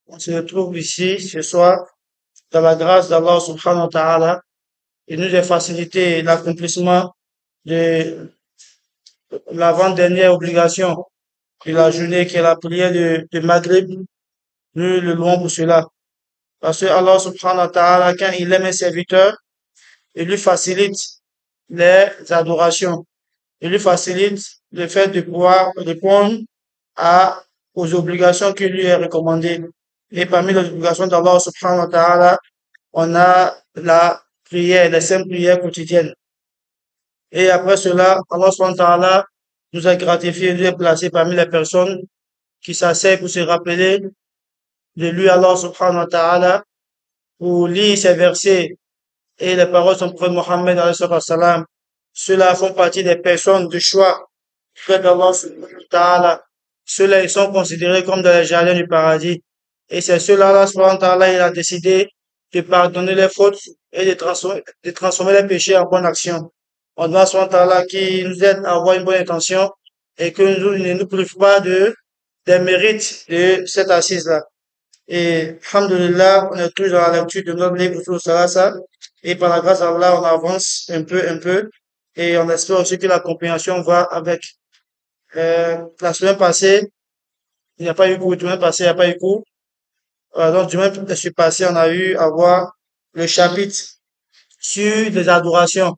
On se retrouve ici ce soir dans la grâce d'Allah subhanahu wa ta'ala. Il nous a facilité l'accomplissement de l'avant-dernière obligation de la journée qui est la prière de Maghrib. Nous le louons pour cela. Parce que Allah subhanahu wa ta'ala, quand il aime un serviteur, il lui facilite les adorations. Il lui facilite le fait de pouvoir répondre à, aux obligations qui lui est recommandées. Et parmi les obligations d'Allah subhanahu wa ta'ala, on a la prière, les 5 prières quotidiennes. Et après cela, Allah subhanahu wa ta'ala nous a gratifié, nous a placé parmi les personnes qui s'asseyent pour se rappeler de lui, Allah subhanahu wa ta'ala, pour lire ces versets et les paroles de son prophète Mohammed alayhi salam. Ceux-là font partie des personnes de choix près d'Allah subhanahu wa ta'ala. Ceux-là, ils sont considérés comme dans les jardins du paradis. Et c'est ceux-là, Allah subhanahu wa ta'ala, il a décidé de pardonner les fautes et de transformer les péchés en bonnes actions. On demande subhanahu wa ta'ala qui nous aide à avoir une bonne intention et que nous ne nous prive pas des mérites de cette assise-là. Et, alhamdulillah, on est toujours dans la lecture de notre livre sur Salasa. Et par la grâce d'Allah, on avance un peu. Et on espère aussi que la compréhension va avec. La semaine passée, il n'y a pas eu cours. La semaine passée, il n'y a pas eu cours. Donc, du même passé, on a eu à voir le chapitre sur les adorations,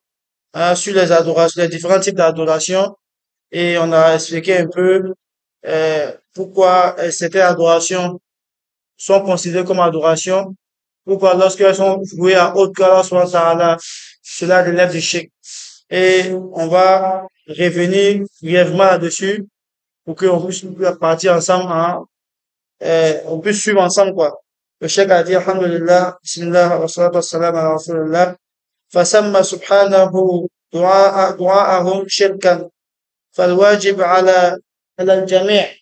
hein, sur les adorations, les différents types d'adorations. Et on a expliqué un peu pourquoi certaines adorations sont considérées comme adorations. Pourquoi lorsqu'elles sont vouées à autre qu'Allah subhanahu wa ta'ala, cela relève du shirk. Et on va revenir brièvement là-dessus pour qu'on puisse partir ensemble, hein, on puisse suivre ensemble, quoi. Le cheikh a dit, alhamdulillah, bismillah, wa salatu wa salam ala rasulillah, fasamma subhanahu du'a'ahum shirkan, فالواجب على الجميع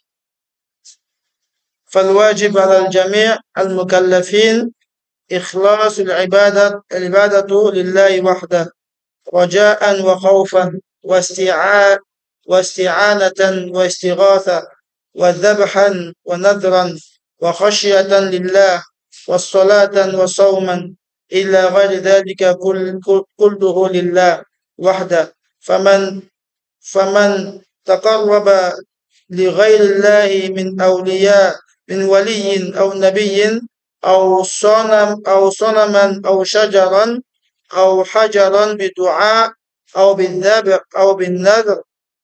فالواجب على الجميع المكلفين إخلاص العبادة لله وحده رجاء وخوفا واستعانة واستغاثة وذبحا ونذرا وخشية لله والصلاة وصوما إلى غير ذلك كله لله وحده فمن تقرب لغير الله من أولياء من ولي أو نبي أو صنما أو شجرا أو حجرا بدعاء أو بالذبح أو بالنذر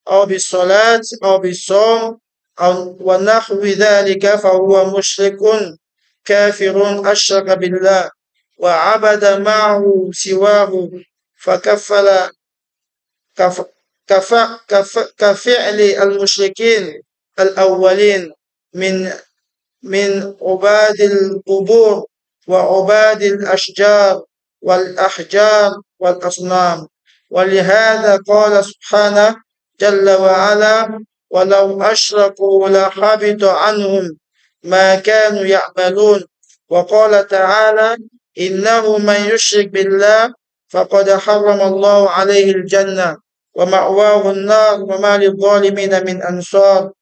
أو بالصلاة أو بالصوم أو ونحو ذلك فهو مشرك كافر أشرك بالله وعبد معه سواه فكفل كفعل المشركين الأولين من عباد القبور وعباد الأشجار والأحجار والأصنام ولهذا قال سبحانه جل وعلا ولو أشركوا لحبط عنهم ما كانوا يعملون وقال تعالى إنه من يشرك بالله فقد حرم الله عليه الجنة ومأواه النار وما للظالمين من أنصار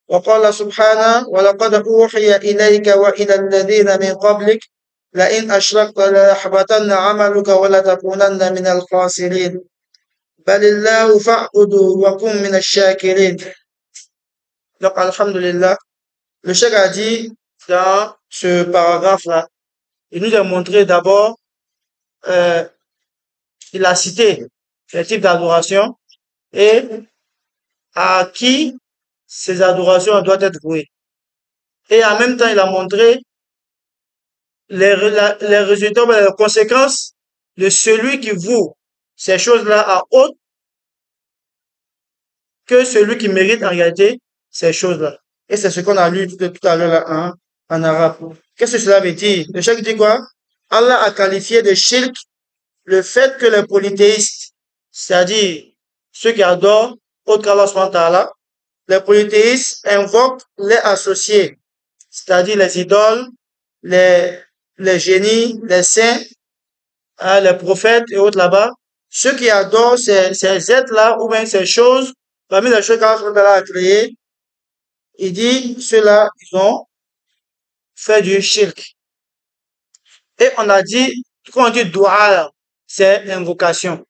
وقال سبحانه ولقد أوحي إليك وإلى الذين من قبلك لئن أشركت ليحبطن عملك ولتكونن من الخاسرين بل الله فاعبده وكن من الشاكرين. Donc, alhamdulillah, le cheikh a dit dans ce paragraphe-là, il nous a montré d'abord, il a cité les types d'adoration et à qui ces adorations doivent être vouées. Et en même temps, il a montré les résultats, les conséquences de celui qui voue ces choses-là à autre que celui qui mérite en réalité ces choses-là. Et c'est ce qu'on a lu tout à l'heure là, en arabe. Qu'est-ce que cela veut dire? Le cheikh dit quoi? Allah a qualifié de shirk le fait que les polythéistes, c'est-à-dire ceux qui adorent autre qu'Allah subhanahu wa ta'ala, les polythéistes invoquent les associés, c'est-à-dire les idoles, les génies, les saints, hein, les prophètes et autres là-bas. Ceux qui adorent ces êtres-là ou bien ces choses, parmi les choses qu'Allah a créées, il dit, ceux-là, ils ont fait du shirk. Et on a dit, quand on dit dua, c'est invocation.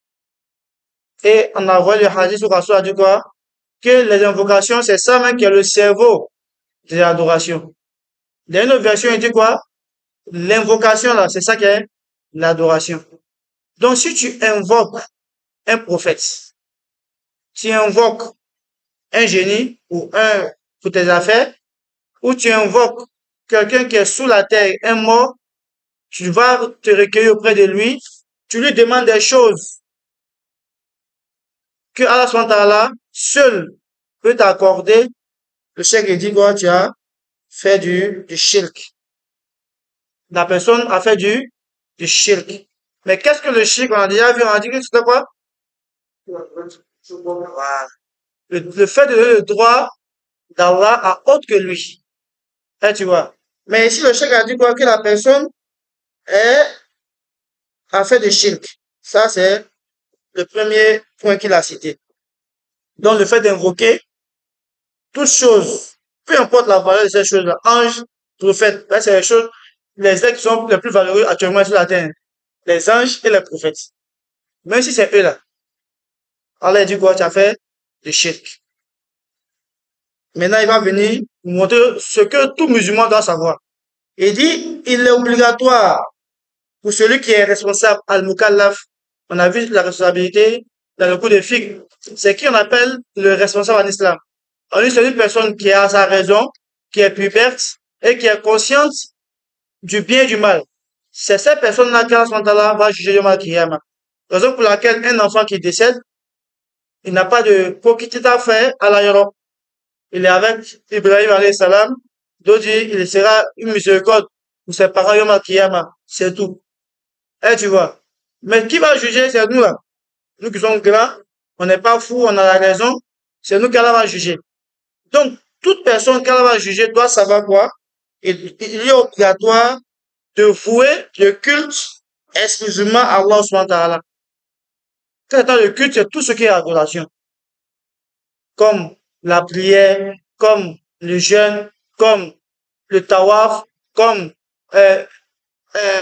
Et on a vu le hadith où Rasul a dit quoi? Que les invocations, c'est ça même qui est le cerveau de l'adoration. Dans une autre version, il dit quoi? L'invocation, là, c'est ça qui est l'adoration. Donc, si tu invoques un prophète, tu invoques un génie ou un pour tes affaires, ou tu invoques quelqu'un qui est sous la terre, un mort, tu vas te recueillir auprès de lui, tu lui demandes des choses que Allah subhanahu wa ta'ala seul peut t'accorder. Le cheikh dit quoi? Tu as fait du shirk. La personne a fait du shirk. Mais qu'est-ce que le shirk? On a déjà vu, on a dit que c'était quoi? Voilà. Le fait de donner le droit d'Allah à autre que lui. Hein, tu vois. Mais ici, le cheikh a dit quoi? Que la personne a fait du shirk. Ça, c'est le premier point qu'il a cité. Donc, le fait d'invoquer toutes choses, peu importe la valeur de ces choses-là, anges, prophètes, c'est les choses, les êtres qui sont les plus valeureux actuellement sur la terre. Les anges et les prophètes. Même si c'est eux là. Allah dit quoi? Tu as fait le shirk. Maintenant, il va venir vous montrer ce que tout musulman doit savoir. Il dit, il est obligatoire pour celui qui est responsable, al-mukallaf. On a vu la responsabilité dans le cours de fiqh. C'est qui on appelle le responsable en islam. On dit c'est une personne qui a sa raison, qui est puberte et qui est consciente du bien et du mal. C'est cette personne-là qu'Allah va juger le mal Kiyama. Raison pour laquelle un enfant qui décède, il n'a pas de coquitite à faire à l'aéroport. Il est avec Ibrahim alayhi salam, d'autres disent il sera une miséricorde pour ses parents Yom Kiyama. C'est tout. Et tu vois. Mais qui va juger, c'est nous là. Nous qui sommes grands, on n'est pas fous, on a la raison. C'est nous qu'Allah va juger. Donc, toute personne qu'Allah va juger doit savoir quoi? Il est obligatoire de vouer le culte exclusivement à Allah subhanahu wa ta'ala. Quand le culte, c'est tout ce qui est adoration. Comme la prière, comme le jeûne, comme le tawaf, comme,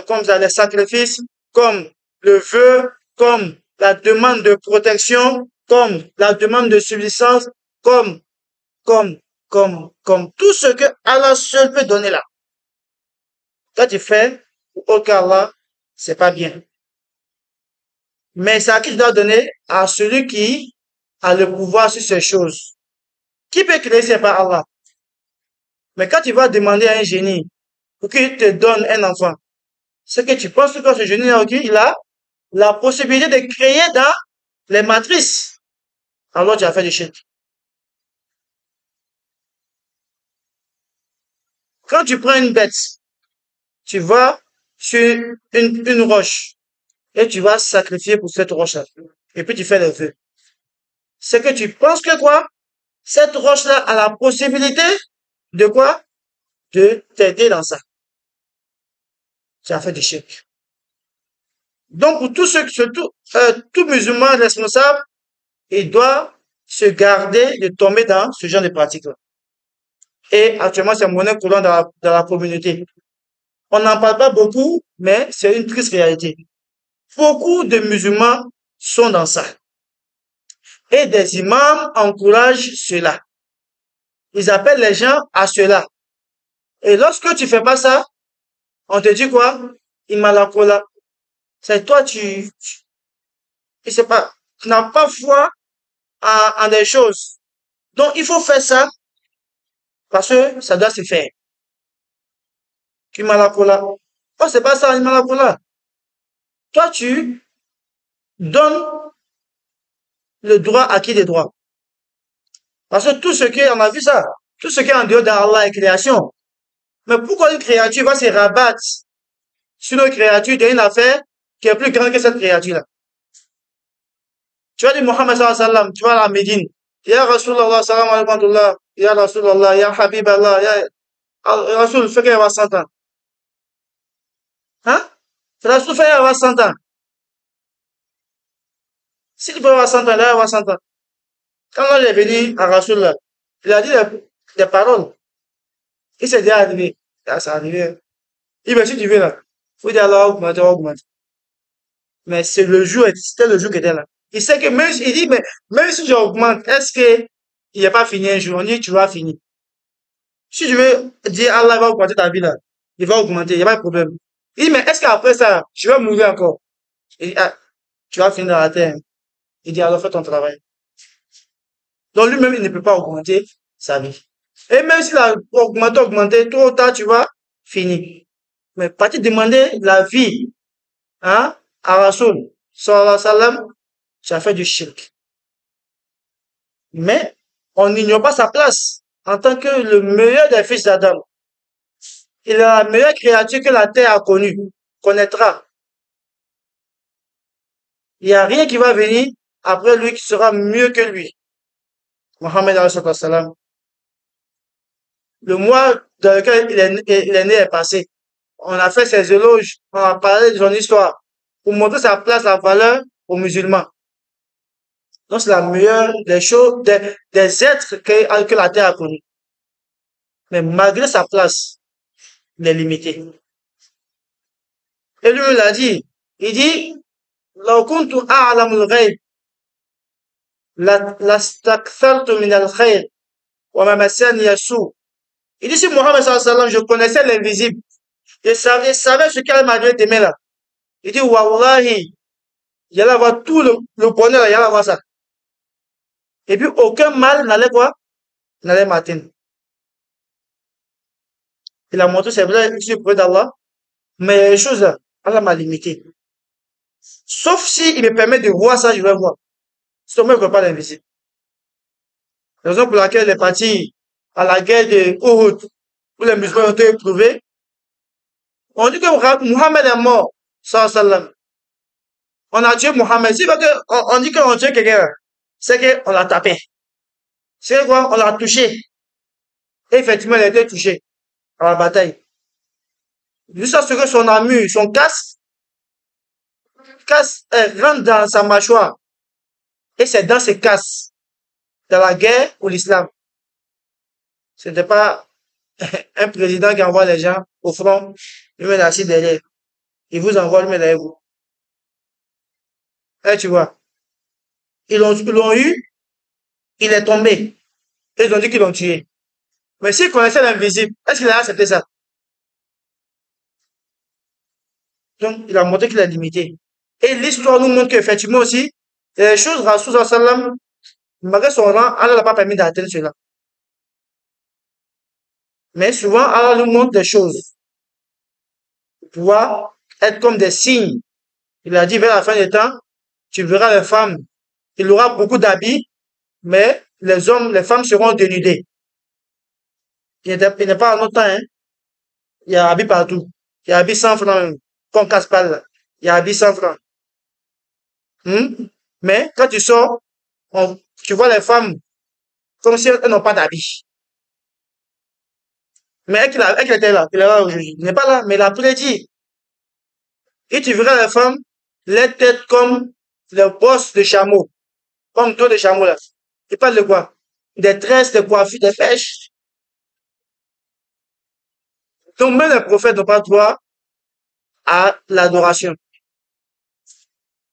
comme les sacrifices, comme le vœu, comme la demande de protection, comme la demande de subsistance, comme tout ce que Allah seul peut donner là. Quand tu fais, au cas Allah, c'est pas bien. Mais c'est à qui tu dois donner? À celui qui a le pouvoir sur ces choses. Qui peut créer, c'est pas Allah. Mais quand tu vas demander à un génie pour qu'il te donne un enfant, c'est que tu penses que ce génie, il a la possibilité de créer dans les matrices. Alors tu as fait des shirk. Quand tu prends une bête, tu vas sur une roche et tu vas sacrifier pour cette roche-là. Et puis tu fais les vœux. C'est que tu penses que quoi? Cette roche-là a la possibilité de quoi? De t'aider dans ça. Tu as fait des shirk. Donc, pour tout musulman responsable, il doit se garder de tomber dans ce genre de pratique-là. Et actuellement, c'est monnaie courante dans la communauté. On n'en parle pas beaucoup, mais c'est une triste réalité. Beaucoup de musulmans sont dans ça. Et des imams encouragent cela. Ils appellent les gens à cela. Et lorsque tu fais pas ça, on te dit quoi? Imalakola. C'est toi, je sais pas, tu n'as pas foi en des choses. Donc, il faut faire ça parce que ça doit se faire. Imalakola. Oh, c'est pas ça, Imalakola. Toi, tu donnes le droit à qui des droits. Parce que tout ce qui est, on a vu ça, tout ce qui est en dehors d'Allah est création. Mais pourquoi une créature va se rabattre sur une créature d'une affaire qui est plus grande que cette créature-là? Tu vas dire Mohammed sallallahu alayhi wa sallam, tu vas à la Médine. Ya Rasulallah, salam alaykum, ya Rasulallah, ya Habiballah, ya Rasul, fait qu'il y a 100 ans. Hein? Rasul fait qu'il y a 100 ans. Si tu peux avoir 100 ans, là, il y a 100 ans. Quand là, il est venu à Rasul, il a dit des paroles. Et c'est déjà arrivé. Là, c'est arrivé. Il me dit, si tu veux là, faut dire alors augmenter, augmenter. Mais c'est le jour, c'était le jour qui était là. Il sait que même, il dit, mais même si j'augmente, est-ce que il n'est pas fini un jour? On dit, tu vas finir. Si tu veux dire Allah va augmenter ta vie là, il va augmenter, il n'y a pas de problème. Il dit, mais est-ce qu'après ça, je vais mourir encore? Il dit, ah, tu vas finir dans la terre. Il dit, alors fais ton travail. Donc lui-même, il ne peut pas augmenter sa vie. Et même s'il a augmenté, augmenté, tôt ou tard, tu vas finir. Mais partir demander la vie, hein, à Rasoul, sallallahu alayhi wa sallam, ça fait du shirk. Mais, on n'ignore pas sa place en tant que le meilleur des fils d'Adam. Il est la meilleure créature que la terre a connue, connaîtra. Il n'y a rien qui va venir après lui qui sera mieux que lui. Mohammed alayhi wa sallam. Le mois dans lequel il est né est passé. On a fait ses éloges, on a parlé de son histoire pour montrer sa place, sa valeur aux musulmans. Donc c'est la meilleure des choses, des êtres que la terre a connus. Mais malgré sa place, il est limité. Et lui, il a dit, il dit, لو كنت أعلم الغيب لاستكثرت من الخير وما مسني السوء. Il dit, si Mohammed sallallahu alayhi wa sallam, je connaissais l'invisible, je savais ce qu'elle m'avait aimé là. Il dit, Wallahi, il allait avoir tout le bonheur, il allait avoir ça. Et puis, aucun mal n'allait quoi? N'allait m'atteindre. Il a montré, c'est vrai, je suis près d'Allah, mais les choses là, Allah m'a limité. Sauf si il me permet de voir ça, je vais voir. Sinon, moi, je ne vois pas l'invisible. La raison pour laquelle il est parti à la guerre de Uhud, où les musulmans ont été éprouvés, on dit que Muhammad est mort, sallallahu alayhi wa sallam. On a tué Muhammad. Si on dit qu'on a tué quelqu'un, c'est qu'on l'a tapé. C'est quoi? On l'a touché. Et effectivement, il a été touché à la bataille. Jusqu'à ce que son armure, son casque, rentre dans sa mâchoire. Et c'est dans ses casques, dans la guerre pour l'islam. Ce n'était pas un président qui envoie les gens au front, il met assis derrière. Il vous envoie, il met derrière vous. Et tu vois, ils l'ont eu, il est tombé. Et ils ont dit qu'ils l'ont tué. Mais s'il connaissait l'invisible, est-ce qu'il a accepté ça? Donc, il a montré qu'il est limité. Et l'histoire nous montre qu'effectivement aussi, les choses, Rasoul sallallahu alayhi wa sallam, malgré son rang, Allah n'a pas permis d'atteindre cela. Mais souvent, Allah nous montre des choses pour pouvoir être comme des signes. Il a dit vers la fin des temps, tu verras les femmes, il aura beaucoup d'habits, mais les hommes, les femmes seront dénudées. Il n'est pas en notre temps, hein. Il y a habits partout. Il y a habits 100 francs même. Qu'on casse pas là. Il y a habits 100 francs. Mais quand tu sors, tu vois les femmes comme si elles n'ont pas d'habits. Mais elle était là. Il n'est pas là, mais il a prédit. Et tu verras les femmes, les têtes comme les bosses de chameau. Comme dos de chameau là. Il parle de quoi? Des tresses, des coiffures, des pêches. Donc même les prophètes n'ont pas droit à l'adoration.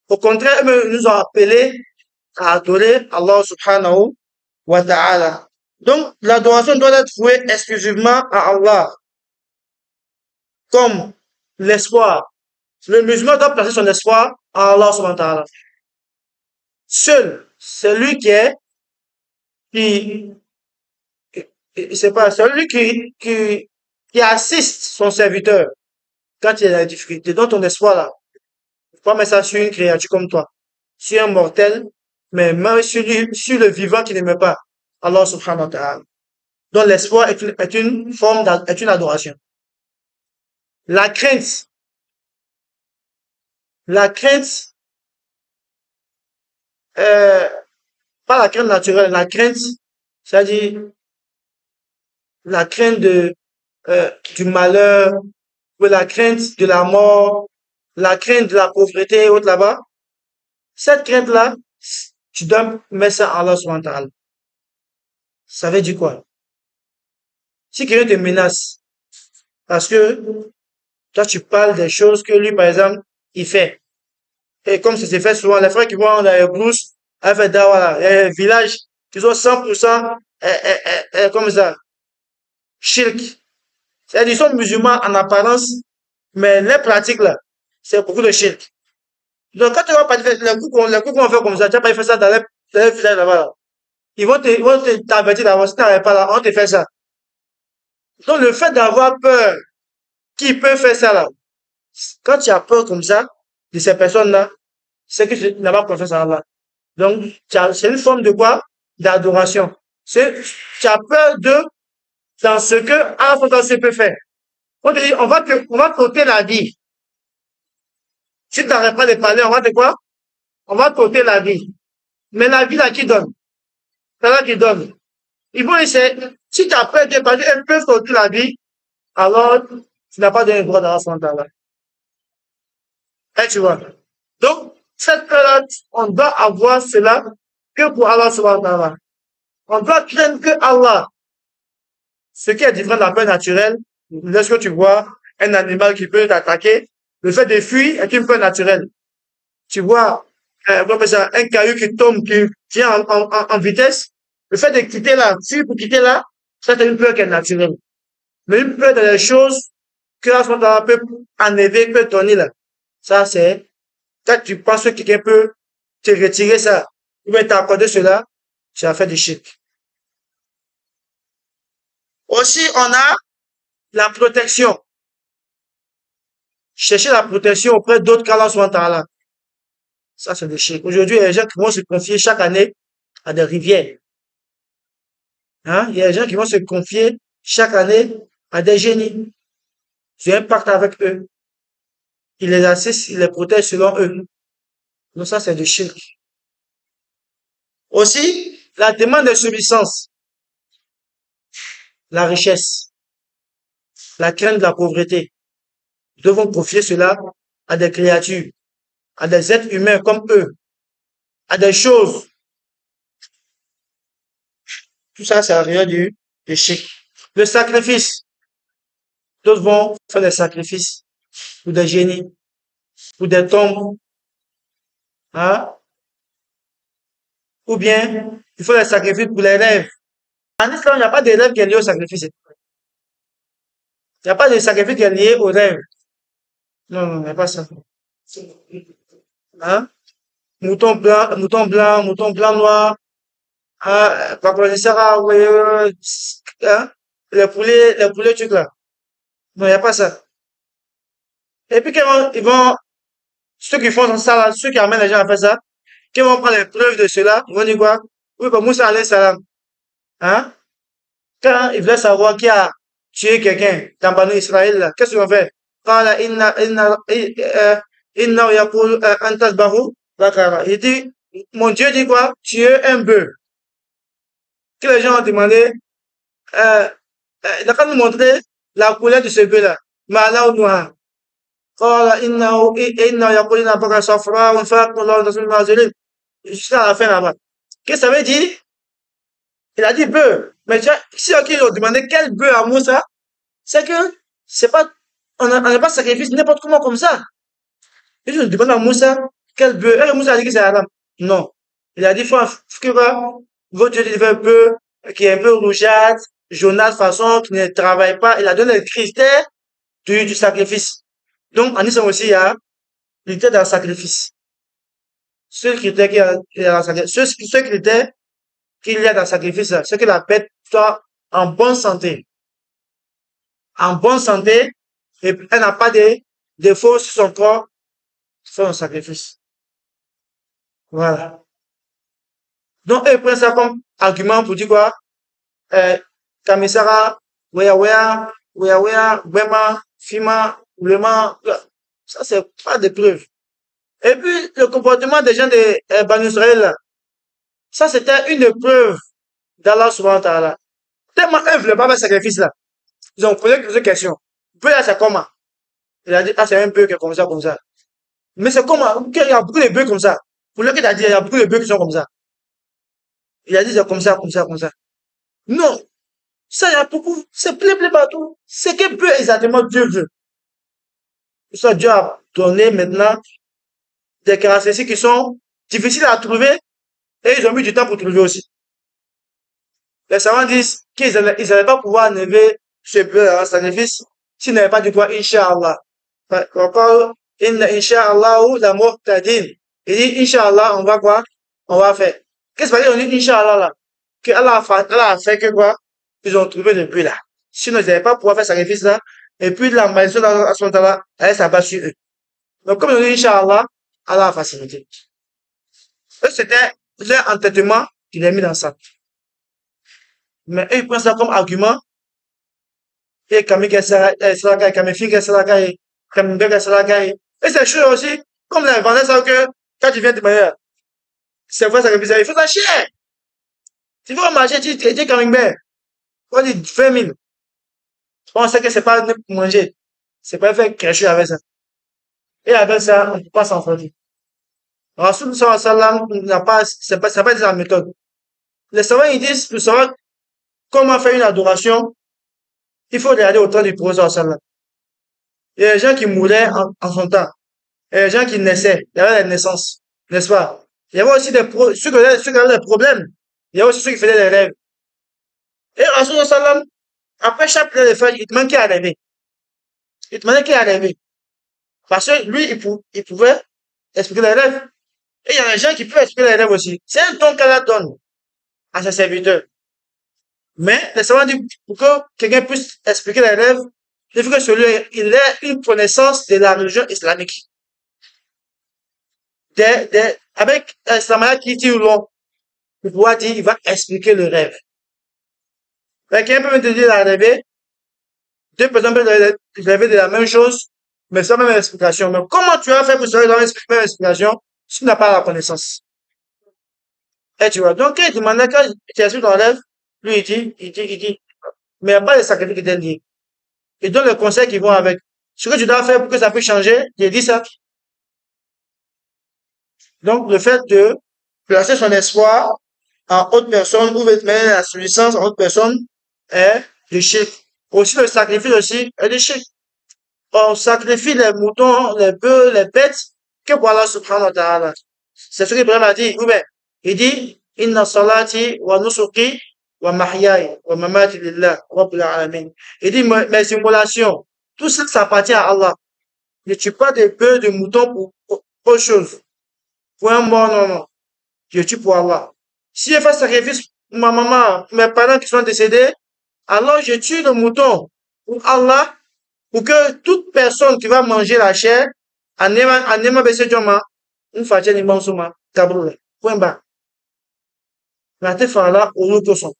Au contraire, eux nous ont appelés à adorer Allah subhanahu wa ta'ala. Donc, l'adoration doit être vouée exclusivement à Allah. Comme l'espoir. Le musulman doit placer son espoir en Allah subhanahu wa ta'ala. Seul, celui celui qui assiste son serviteur quand il a la difficulté. Donne ton espoir là. Faut pas mettre ça sur une créature comme toi. Sur un mortel, mais même sur le vivant qui n'aime pas. Allah subhanahu wa ta'ala. Donc l'espoir est une forme, est une adoration. La crainte, euh, pas la crainte naturelle, la crainte, c'est-à-dire la crainte du malheur, ou la crainte de la mort, la crainte de la pauvreté et autres là-bas. Cette crainte-là, tu dois mettre ça en Allah subhanahu wa ta'ala. Ça veut dire quoi? Si quelqu'un te menace, parce que toi, tu parles des choses que lui, par exemple, il fait. Et comme ça s'est fait souvent, les frères qui vont dans les brousses, à faire dawa, il y a un village, ils ont 100%, comme ça, shirk. C'est-à-dire, ils sont musulmans en apparence, mais les pratiques, là, c'est beaucoup de shirk. Donc, quand tu vas pas faire, les coups qu'on fait comme ça, tu vas pas faire ça dans les villages là-bas, là. Ils vont t'avertir d'avance, si t'arrives pas là, on te fait ça. Donc, le fait d'avoir peur, qui peut faire ça là, quand tu as peur comme ça, de ces personnes-là, c'est que tu n'as pas confiance en Allah. Donc, c'est une forme de quoi? D'adoration. Tu as peur de, dans ce que Allah peut faire. On te dit, on va t'ôter la vie. Si tu n'arrêtes pas de parler, on va te quoi? On va t'ôter la vie. Mais la vie là qui donne? C'est là qui donne. Ils vont essayer, si tu as peur de parler, elles peuvent t'ôter la vie, alors tu n'as pas donné le droit d'Allah. Et tu vois. Donc, cette peur-là, on doit avoir cela que pour Allah subhanahu wa ta'ala. On doit craindre que Allah. Ce qui est différent de la peur naturelle, lorsque tu vois un animal qui peut t'attaquer, le fait de fuir est une peur naturelle. Tu vois, un caillou qui tombe, qui vient en vitesse, le fait de quitter là, fuir pour quitter là, ça c'est une peur qui est naturelle. Mais une peur dans les choses que Allah peut enlever, peut donner là. Ça c'est, quand tu penses que quelqu'un peut te retirer ça, ou bien t'accorder cela, tu as fait du shirk. Aussi, on a la protection. Chercher la protection auprès d'autres qu'Allah subhanahu wa ta'ala. Ça, c'est des shirk. Aujourd'hui, il y a des gens qui vont se confier chaque année à des rivières. Hein? Il y a des gens qui vont se confier chaque année à des génies. C'est un pacte avec eux. Ils les assistent, ils les protègent selon eux. Donc ça, c'est du shirk. Aussi, la demande de subsistance, la richesse, la crainte de la pauvreté. Nous devons confier cela à des créatures, à des êtres humains comme eux, à des choses. Tout ça, c'est rien du shirk. Le sacrifice. D'autres vont faire des sacrifices pour des génies, pour des tombes, hein? Ou bien, il faut des sacrifices pour les rêves. En islam, il n'y a pas de rêve qui est lié au sacrifice. Il n'y a pas de sacrifice qui est lié au rêve. Non, non, il n'y a pas ça. Hein? Mouton blanc, noir. Ah, papa, Sarah, ouais, hein? Les poulets, trucs là. Non, il n'y a pas ça. Et puis, ceux qui font ça là, ceux qui amènent les gens à faire ça, qui vont prendre les preuves de cela, ils vont dire quoi? Oui, bah, Moussa alayhi salam. Hein? Quand ils voulaient savoir qui a tué quelqu'un dans Banu Israël, là, qu'est-ce qu'ils ont fait? Qala inna yaqul an tasbahu bakara. Il dit, mon Dieu dit quoi? Tuer un bœuf. Que les gens ont demandé, il a quand nous montrer la couleur de ce bœuf-là. Ma'ala noir. Qala inna yaqul inna bakara safra wa faqullahu rasul mazirin. Jusqu'à la fin là-bas. Qu'est-ce que ça veut dire? Il a dit bœuf. Mais si ils ont demandé quel bœuf à Moussa, c'est que c'est pas, on n'a pas sacrifié n'importe comment comme ça. Ils ont demandé à Moussa quel bœuf. Et Moussa a dit que c'est haram. Non. Il a dit, faut que votre Dieu dit un bœuf qui est un peu rougeâtre, jaunâtre façon, qui ne travaille pas. Il a donné les critères du sacrifice. Donc, en islam aussi, il y a le critère dans le sacrifice. Ce critère qu'il y a dans le sacrifice, ce critère qu'il y a dans le sacrifice, c'est que la bête soit en bonne santé. En bonne santé, et elle n'a pas de défauts sur son corps, c'est un sacrifice. Voilà. Donc, eux prennent ça comme argument pour dire quoi? Kamisara, Wea, Wema, Fima, Ulema, ça c'est pas de preuve. Et puis, le comportement des gens de Banu Israël, ça c'était une preuve d'Allah subhanahu wa ta'ala. Tellement eux ne voulaient pas faire sacrifice là. Ils ont posé quelques questions. Peu là, c'est comment? Il a dit, ah, c'est un bœuf qui est comme ça, comme ça. Mais c'est comment? Il y a beaucoup de bœufs comme ça. Pour le qu'il a dit, il y a beaucoup de bœufs qui sont comme ça. Il a dit, c'est comme ça, comme ça, comme ça. Non. Ça, il y a beaucoup, c'est plein partout. C'est que peu exactement Dieu veut. Ça, Dieu a donné maintenant des caractéristiques qui sont difficiles à trouver et ils ont mis du temps pour trouver aussi. Les savants disent qu'ils n'allaient pas pouvoir enlever ce peu en sacrifice s'ils n'avaient pas dit quoi, Inch'Allah. Encore, Inch'Allah ou la mort tadine. Il dit, Inch'Allah, on va quoi? On va faire. Qu'est-ce que ça veut dire, on dit Inch'Allah là? Que Allah a fait que quoi? Ils ont trouvé le but là. Sinon, ils n'avaient pas pouvoir faire sacrifice là. Et puis, la malédiction à ce moment-là, elle s'abat sur eux. Donc, comme ils ont dit Inch'Allah, Allah a facilité. Eux, c'était leur entêtement qu'il a mis dans ça. Mais eux, ils prennent ça comme argument. Et c'est sûr aussi, comme les vendeurs savent que quand tu viens de manière, c'est vrai, ça il faut ça cher. Tu vas au marché, tu dis Camembert, on dit 20 000. On sait que c'est pas pour manger. C'est pas faire quelque chose avec ça. Et avec ça, on ne peut pas s'en sortir. Rasoul sallallahu alayhi wa sallam n'a pas, c'est pas la méthode. Les savants, ils disent, pour savoir comment faire une adoration, il faut regarder au temps du prophète sallallahu alayhi wa sallam. Il y a des gens qui mouraient en son temps. Il y a des gens qui naissaient. Il y avait la naissance. N'est-ce pas? Il y avait aussi ceux qui avaient des problèmes. Il y avait aussi ceux qui faisaient des rêves. Et Rasul sallam, après chaque prière de fête, il te demandait qui est rêvé. Il te demandait qui est rêvé. Parce que lui, il pouvait expliquer les rêves. Et il y a des gens qui peuvent expliquer les rêves aussi. C'est un don qu'Allah donne à ses serviteurs. Mais les savants disent, pour que quelqu'un puisse expliquer les rêves, il faut que celui-là, il ait une connaissance de la religion islamique. Avec un samara qui tire long, pour pouvoir dire, il va expliquer le rêve. Quelqu'un peut te dire la rêver, deux personnes peuvent rêver de la même chose, mais sans même explication. Mais comment tu vas faire pour savoir la même explication si tu n'as pas la connaissance? Et tu vois, donc, il demandait quand tu expliques ton rêve, lui, il dit, mais il n'y a pas de sacrifice qui est lié. Il donne les conseils qui vont avec. Ce que tu dois faire pour que ça puisse changer, il dit ça. Donc, le fait de placer son espoir en autre personne ou mettre la subsistance en autre personne est du shirk. Aussi, le sacrifice aussi est du shirk. On sacrifie les moutons, les bœufs, les bêtes que pour Allah subhanahu wa ta'ala. C'est ce qu'Ibrahim a dit. Oui, mais il dit, Inna salati wa nusuki wa mahyai wa mamati lillah rabbil alamin. Il dit, mes immolations, tout ça, ça appartient à Allah. Ne tue pas des bœufs, des moutons pour autre chose. Pour un mort, non, non. Je tue pour Allah. Si je fais sacrifice pour ma maman, mes parents qui sont décédés, alors je tue le mouton pour Allah, pour que toute personne qui va manger la chair, anema bese joma, une fatia ni bansuma, tabrule. Point bas. La te fala olu toson.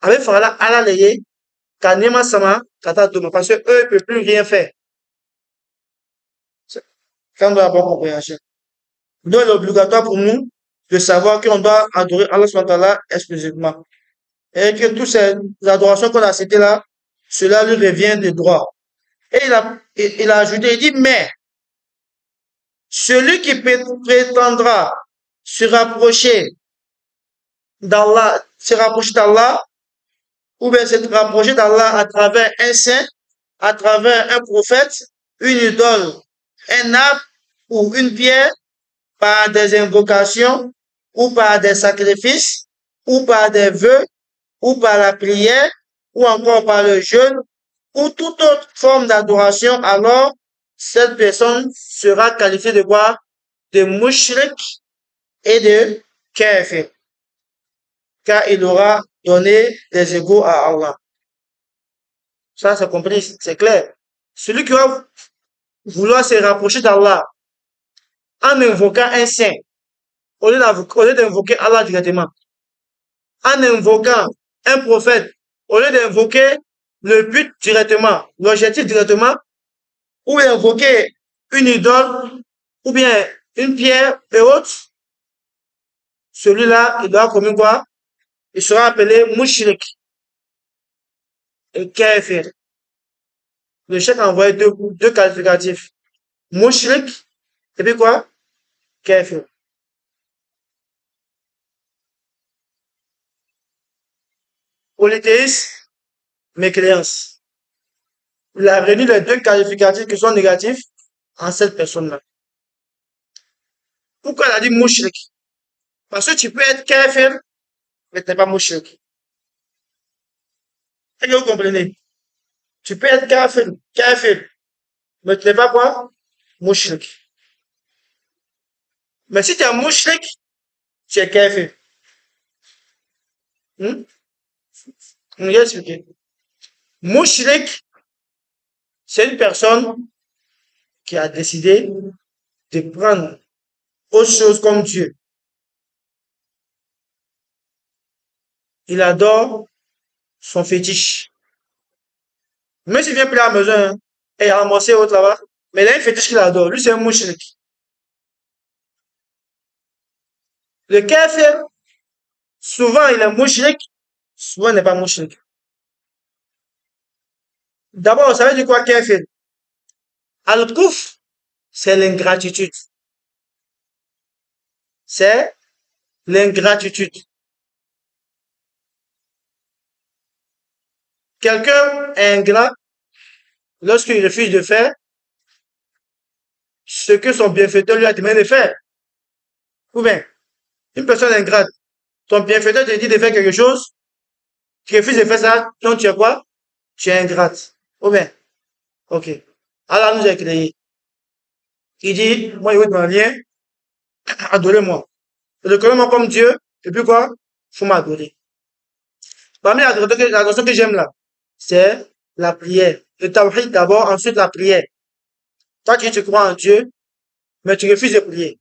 Avec fala ala leye, kanema sama, kata doma, parce que eux, ils peuvent plus rien faire. Quand on a bon compréhension. Donc, il est obligatoire pour nous de savoir qu'on doit adorer Allah subhanahu wa ta'ala exclusivement. Et que toutes ces adorations qu'on a citées là, cela lui revient de droit. Et il a ajouté, il dit, mais, celui qui prétendra se rapprocher d'Allah, ou bien se rapprocher d'Allah à travers un saint, à travers un prophète, une idole, un arbre ou une pierre, par des invocations, ou par des sacrifices, ou par des vœux, ou par la prière, ou encore par le jeûne, ou toute autre forme d'adoration, alors cette personne sera qualifiée de quoi? De mushrik et de kafir. Car il aura donné des égaux à Allah. Ça, c'est compris, c'est clair. Celui qui va vouloir se rapprocher d'Allah en invoquant un saint, au lieu d'invoquer Allah directement, en invoquant un prophète, au lieu d'invoquer le but directement, l'objectif directement, ou invoquer une idole, ou bien une pierre et autres, celui-là, il doit commettre quoi? Il sera appelé mushrik et kafir. Le chef a envoyé deux qualificatifs. Mushrik, et puis quoi? Kafir. Polythéiste, mécréance. Il a réuni les deux qualificatifs qui sont négatifs en cette personne-là. Pourquoi il a dit mouchrik? Parce que tu peux être kafir, mais tu n'es pas mouchrik. Est-ce que vous comprenez? Tu peux être kafir, mais tu n'es pas quoi? Mouchrik. Mais si tu es mouchrik, tu es kafir. Hmm? Je vais expliquer. Mouchrik, c'est une personne qui a décidé de prendre autre chose comme Dieu. Il adore son fétiche. Même s'il vient plus à la maison, hein, et il a ramassé autre là-bas, mais il a un fétiche qu'il adore. Lui, c'est un mouchrik. Le kafir, souvent il est mouchrik, souvent il n'est pas mouchrik. D'abord, ça veut dire quoi kafir? Al-Kufr, c'est l'ingratitude. C'est l'ingratitude. Quelqu'un est ingrat lorsqu'il refuse de faire ce que son bienfaiteur lui a demandé de faire. Ou bien, une personne ingrate, ton bienfaiteur te dit de faire quelque chose, tu refuses de faire ça, donc tu es quoi? Tu es ingrate. Ou bien, ok. Allah nous a créé. Il dit, moi, il veut m'en adorez-moi. Reconnais-moi comme Dieu, et puis quoi? Faut m'adorer. Parmi la notion que j'aime là, c'est la prière. Le tawhid d'abord, ensuite la prière. Toi, tu crois en Dieu, mais tu refuses de prier.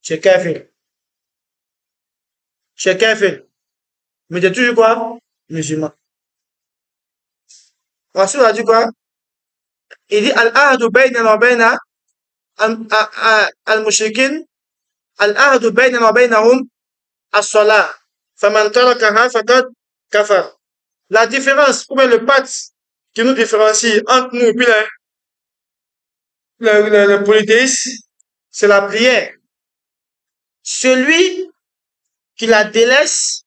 Tu es kafir. Tu es kafir. Mais tu es toujours quoi? Musulman. Ensuite, on a dit quoi? Il dit, al-ahdu baynana wa bayna al-mushrikin, al-ahdu baynana wa baynahum as-salah. Faman tarakaha faqad kafar. La différence, ou bien le pacte qui nous différencie entre nous et puis le polythéisme, c'est la prière. Celui qui la délaisse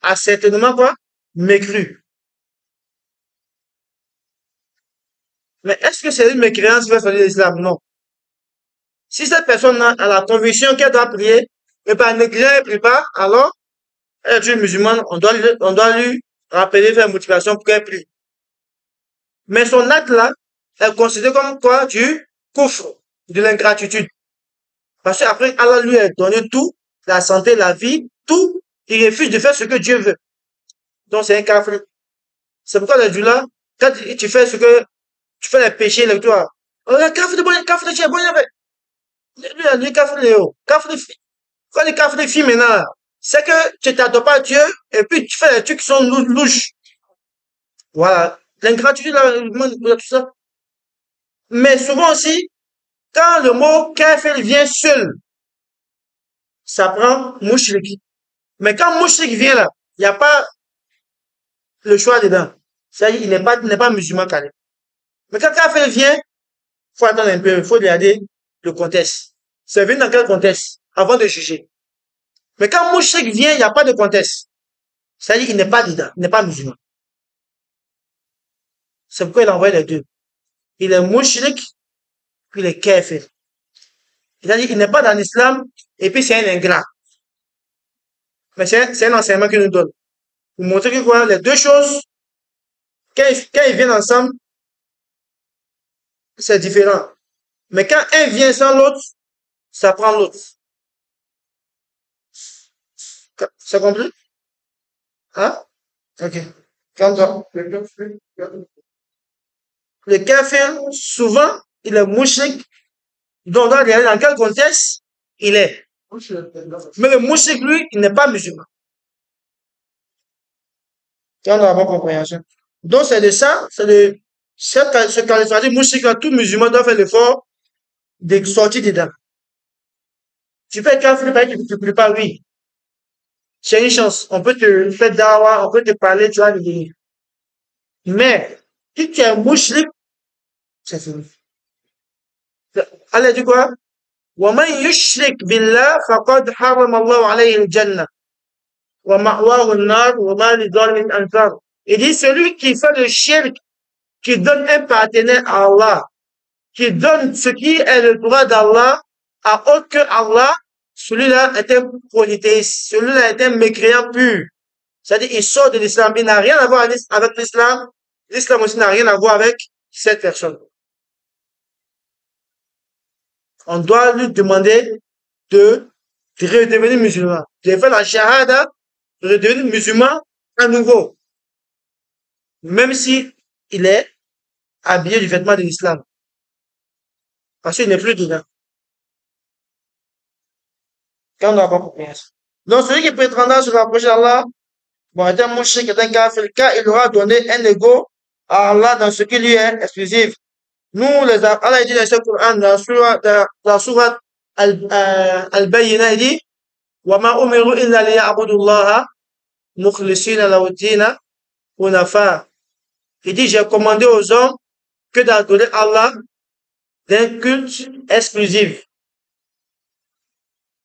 a certainement quoi? Mécru. Mais est-ce que c'est une mécréance qui va sortir de l'islam? Non. Si cette personne a la conviction qu'elle doit prier, mais par négligence elle ne prie pas, alors elle est une musulmane, on doit lui rappeler, faire motivation pour qu'elle prie. Mais son acte là est considéré comme quoi? Du kufr, de l'ingratitude. Parce qu'après, Allah lui a donné tout, la santé, la vie, tout, il refuse de faire ce que Dieu veut. Donc c'est un kafir. C'est pourquoi le là, quand tu fais ce que, tu fais les péchés, les toi, oh, le kafir de bon, kafir de chien, bon, lui, kafir de haut, kafir de fille. Quand les kafir de filles maintenant, c'est que tu t'adores pas à Dieu, et puis tu fais des trucs qui sont louches. Voilà. L'ingratitude, tout ça. Mais souvent aussi, quand le mot kafir vient seul, ça prend mouchrik. Mais quand mouchrik vient là, il n'y a pas le choix dedans. C'est-à-dire, il n'est pas musulman carré. Mais quand kafir vient, faut attendre un peu, il faut regarder le contexte. C'est venu dans quel contexte? Avant de juger. Mais quand mouchrik vient, il n'y a pas de contexte. C'est-à-dire, il n'est pas dedans, il n'est pas musulman. C'est pourquoi il a envoyé les deux. Il est mouchrik, puis il est kafir. C'est-à-dire qu'il n'est pas dans l'islam, et puis c'est un ingrat. Mais c'est un enseignement qu'il nous donne. Pour montrer que quoi, les deux choses, quand ils viennent ensemble, c'est différent. Mais quand un vient sans l'autre, ça prend l'autre. C'est compris? Hein? Ok. Le kafir, souvent, il est mouchrik. Donc, on doit regarder dans quel contexte il est. Mais le mouchrik, lui, il n'est pas musulman. Quand on a la bonne compréhension. Donc, c'est de ça, c'est de ce qualificatif mouchrik là, tout musulman doit faire l'effort de sortir dedans. Tu peux être kafir, tu ne peux pas, oui. C'est une chance. On peut te faire dawa, on peut te parler, tu vas devenir. Mais, si tu es un mouchrik, c'est fini. Allah dit quoi? وَمَنْ يُشْرِكْ بِاللَّهِ فَقَدْ حَرَّمَ اللَّهُ عَلَيْهِ الْجَنَّةَ وَمَأْوَاهُ النَّارُ وَمَا لِلظَّالِمِينَ مِنْ أَنصَارٍ. Il dit, celui qui fait le shirk, qui donne un partenaire à Allah, qui donne ce qui est le droit d'Allah à autre que Allah, celui-là est un polythéiste, celui-là est un mécréant pur. C'est-à-dire, il sort de l'islam, il n'a rien à voir avec l'islam, l'islam aussi n'a rien à voir avec cette personne. On doit lui demander de redevenir musulman, de faire la shahada, de redevenir musulman à nouveau, même si il est habillé du vêtement de l'islam, parce qu'il n'est plus dedans. Quand on n'a pas compris ça. Donc, celui qui prétendra se rapprocher d'Allah, bon, est un mouchrik, est un kafir, car il aura donné un ego à Allah dans ce qui lui est exclusif. Nous, les Allah dit dans ce Coran, dans la sourate Al-Bayyinah, il dit, وَمَا أُمِرُوا إِلَّا لِيَعْبُدُوا اللَّهَ مُخْلِصِينَ لَهُ الدِّينَ حُنَفَاءَ. Il dit, j'ai commandé aux hommes que d'adorer Allah d'un culte exclusif.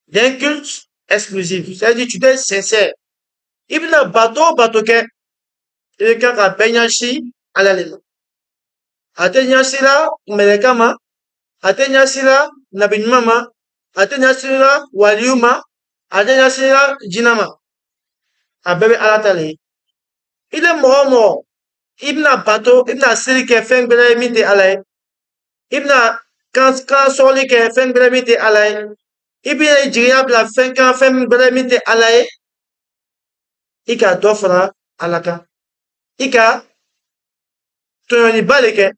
D'un culte exclusif. C'est-à-dire, tu dois être sincère. Ibn bateau ke, il y a un benyashi à la lima. Atenyashi la, melekama, atenyashi la, nabinmama, atenyashi la, waliuma, atenyashi la, jinama. Abebe alatale. Il est mort. Ibn bateau, ibn asiri ke feng bele mite alay. Ibn kan soli ke feng bele mite alay. Ibn jiriab la feng bele mite alay. Ika dofra alaka. Ika toyoni baleke.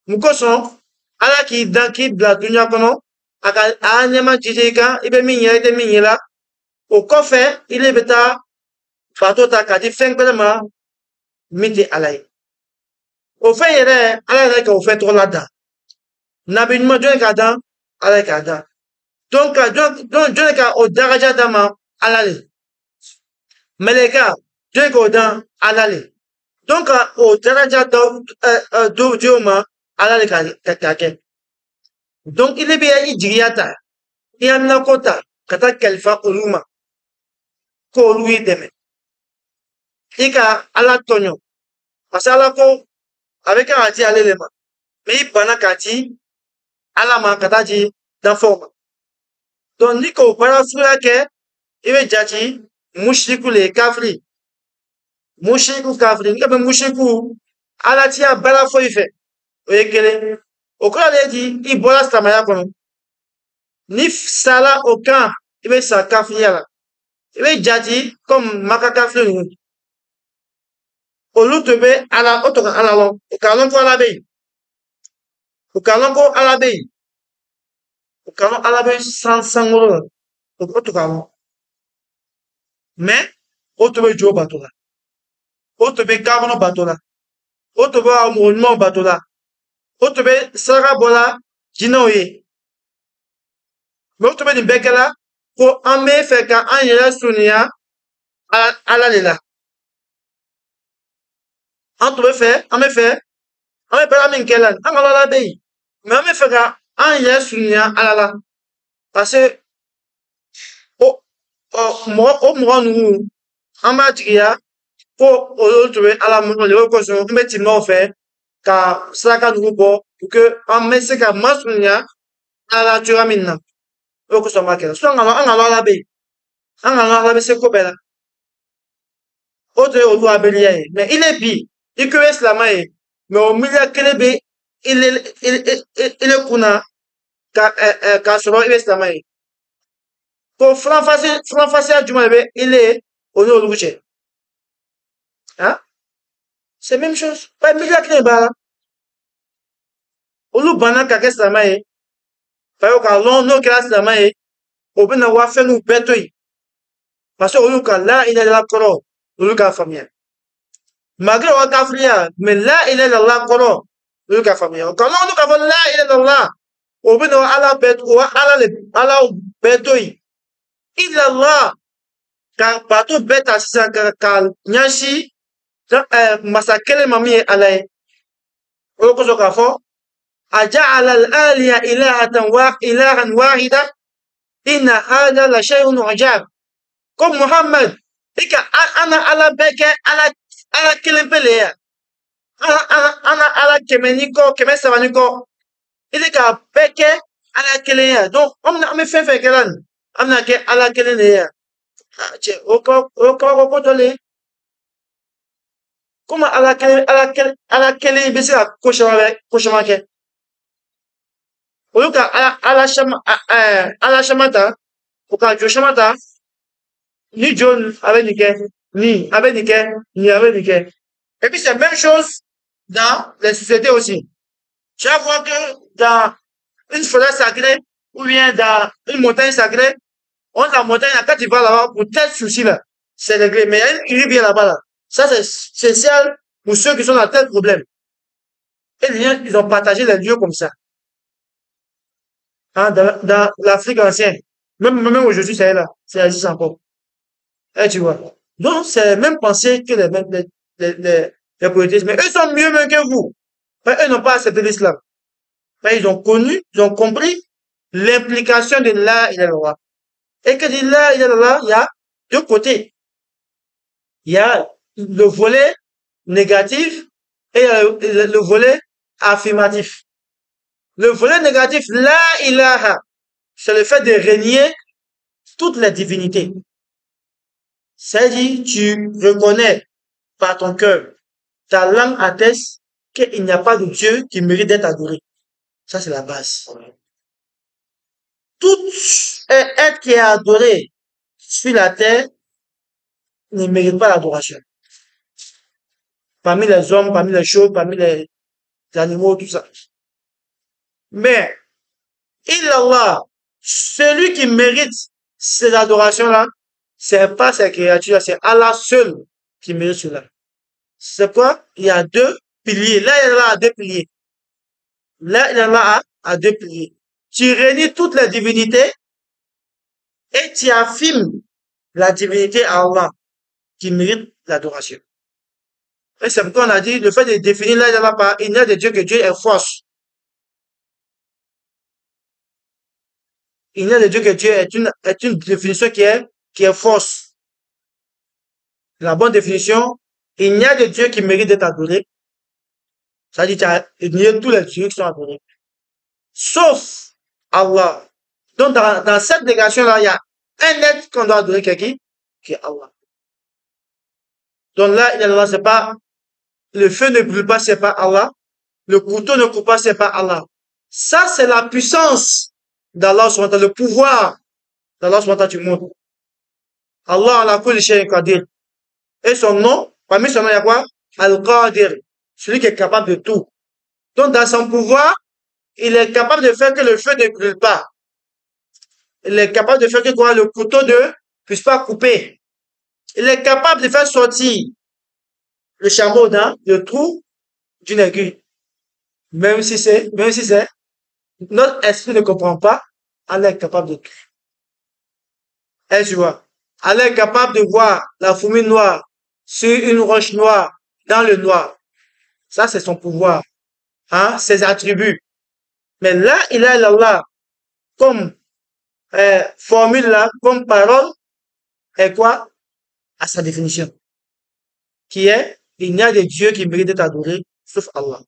Mukoson, ala ki dan ki bla dunya kono, aka anyama jijika, ibe minye ite minye la. O kofe, ile beta fatota kadi feng belema mite alay. O fe yere, ala ka o fe to lada. Nabi numa jone ka dan, ala ka dan. Donc jone ka o daraja dama alale. Meleka, jone ka o dan alale. Donc o daraja do dioma alale kake. Donc il est bien idriata. Il a mina kota kata kalifa oluma. Ko lui deme. Ika ala tonyo. Parce ala ko avec un ati alelema. Mais il bana kati ala ma kata ji dans forme. Donc ni ko para sura ke ibe jaji mushriku le kafri. Mushriku kafri. Ni ka be mushriku ala ti a bala fo ife. Oyekele. Okola le di ibola samaya kono. Ni sala aucun ibe sa kafri ala. Ibe jaji comme maka kafri ni. Olutebe ala otoka ala long. Okalon ko ala be. Okalon ko ala be. Okalon ala be sangolo. Otoka long. Mais otobe jo batola. Otobe kabono batola. Otobe amourement batola. Otobe sara bola jinoye. Mais otobe ni bekela ko ame feka anyela sunia ala lela. Otobe fe, ame pela minkelan, angala bei. Mais ame feka anyela sunia ala. Parce que mo nu amba jiya ko otobe ala mo le ko so mbeti no fe ka saka nu bo pour que ame se ka masunya ala tura minna. O ko so makela. So angala bei. Angala be se ko bela. Ote olu abelia mais il est bi. Il que islamae. Mais au milieu kelebe il est kuna ka so islamae. Pour franc-face à Jumalbe, il est au nom de Boucher. Hein? C'est la même chose. Pas mille à Kneba. Olu bana kake slamae. Fayo ka long no kela slamae. Obe na wa fe nou betoy. Parce que olu ka la ila la koro. Olu ka famille. Malgré wa kafria, mais la ila la koro. Olu ka famille. Ka long no ka la ila la. Obe na wa ala bet wa ala betoy. Illallah ka bato beta sisa ka nyashi masakele mami alay oko so ka fo aja'ala al-aliya ilahan wahida inna hadha la shay'un ajab comme Muhammad ika ana ala beke ala ala kelen pe le ya ala kɛmɛ ni kɔ kɛmɛ saba ni kɔ i tɛ k'a bɛɛ kɛ ala kelen ya donc an bɛ fɛn fɛn kɛla nin an bɛna kɛ ala kelen de ye ya cɛ o kabako ko dɔ le ye komi ala kelen bɛ se ka ko caman kɛ olu ka ala caman ta u ka jo caman ta ni jo a bɛ nin kɛ ni a bɛ nin kɛ ni a bɛ nin kɛ et puis c'est la même chose dans les sociétés aussi. Tu vas voir que dans une forêt sacrée ou bien dans une montagne sacrée, on a la montagne, quand tu vas là-bas, pour tel souci là, c'est réglé. Mais il y a une rivière là-bas là. Ça, c'est spécial pour ceux qui sont dans tel problème. Et les gens, ils ont partagé les lieux comme ça. Hein, dans l'Afrique ancienne. Même aujourd'hui, c'est là. C'est existe encore. Et tu vois. Donc, c'est la même pensée que les polythéistes. Mais eux sont mieux même que vous. Mais eux n'ont pas accepté l'islam. Mais ils ont connu, ils ont compris l'implication de la ilaha illallah. Et que de la ilaha illallah, il y a deux côtés. Il y a le volet négatif et le volet affirmatif. Le volet négatif, la ilaha, c'est le fait de régner toutes les divinités. C'est-à-dire, tu reconnais par ton cœur, ta langue atteste qu'il n'y a pas de Dieu qui mérite d'être adoré. Ça, c'est la base. Tout être qui est adoré sur la terre ne mérite pas l'adoration. Parmi les hommes, parmi les choses, parmi les animaux, tout ça. Mais, illallah, celui qui mérite ces adorations-là, c'est pas ces créatures-là, c'est Allah seul qui mérite cela. C'est quoi? Il y a deux piliers. Là, il y a deux piliers. Là, il y a deux piliers. Tu réunis toutes les divinités et tu affirmes la divinité à Allah qui mérite l'adoration. Et c'est pourquoi on a dit, le fait de définir là, il n'y a de Dieu que Dieu est force. Il n'y a de Dieu que Dieu est une définition qui est fausse. La bonne définition, il n'y a de Dieu qui mérite d'être adoré. Ça dit, il y a tous les dieux qui sont adorés. Sauf Allah. Donc, dans cette négation-là, il y a un être qu'on doit adorer qui est Allah. Donc là, c'est pas, le feu ne brûle pas, c'est pas Allah. Le couteau ne coupe pas, c'est pas Allah. Ça, c'est la puissance d'Allah, le pouvoir d'Allah du monde. Allah, la kulli shay'in qadir. Et son nom, parmi son nom, il y a quoi? Al-Qadir. Celui qui est capable de tout. Donc, dans son pouvoir, il est capable de faire que le feu ne brûle pas. Il est capable de faire que quoi? Le couteau ne puisse pas couper. Il est capable de faire sortir le chameau dans le trou d'une aiguille. Même si notre esprit ne comprend pas, Allah est capable de tout. Et tu vois, Allah est capable de voir la fourmi noire sur une roche noire dans le noir. Ça, c'est son pouvoir. Hein, ses attributs. Mais là, il a Allah comme formule là, comme parole, est quoi? À sa définition. Qui est, il n'y a de Dieu qui mérite d'être adoré, sauf Allah.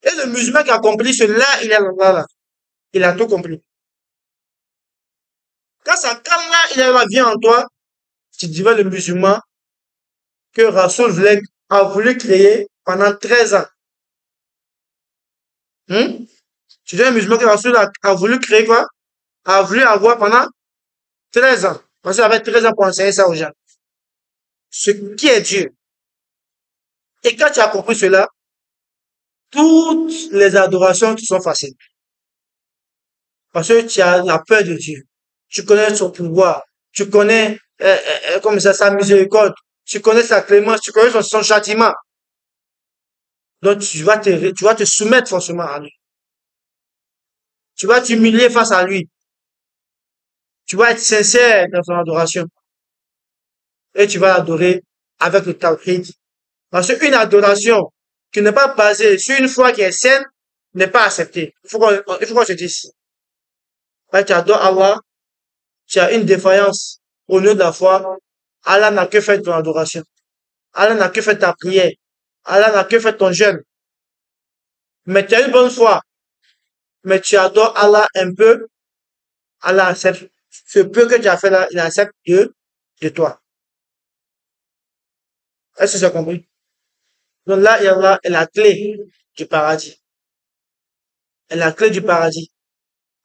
Et le musulman qui a compris cela, il a Allah là. Il a tout compris. Quand là, il a la vie en toi, tu diras le musulman que Rasoul a voulu créer pendant 13 ans. Tu dis un musulman que Rasoul a voulu créer quoi? A voulu avoir pendant 13 ans. Parce qu'il avait 13 ans pour enseigner ça aux gens. Ce qui est Dieu. Et quand tu as compris cela, toutes les adorations qui sont faciles. Parce que tu as la peur de Dieu. Tu connais son pouvoir. Tu connais comme ça, sa miséricorde. Tu connais sa clémence. Tu connais son châtiment. Donc tu vas te soumettre forcément à lui. Tu vas t'humilier face à lui. Tu vas être sincère dans ton adoration. Et tu vas adorer avec le tawhid. Parce qu'une adoration qui n'est pas basée sur une foi qui est saine n'est pas acceptée. Il faut qu'on se dise. Quand tu adores Allah, tu as une défaillance au lieu de la foi. Allah n'a que fait de ton adoration. Allah n'a que fait ta prière. Allah n'a que fait ton jeûne. Mais tu as une bonne foi. Mais tu adores Allah un peu. Allah accepte ce peu que tu as fait là, il accepte de toi. Est-ce que tu as compris? Donc là, Allah est la clé du paradis. Est la clé du paradis.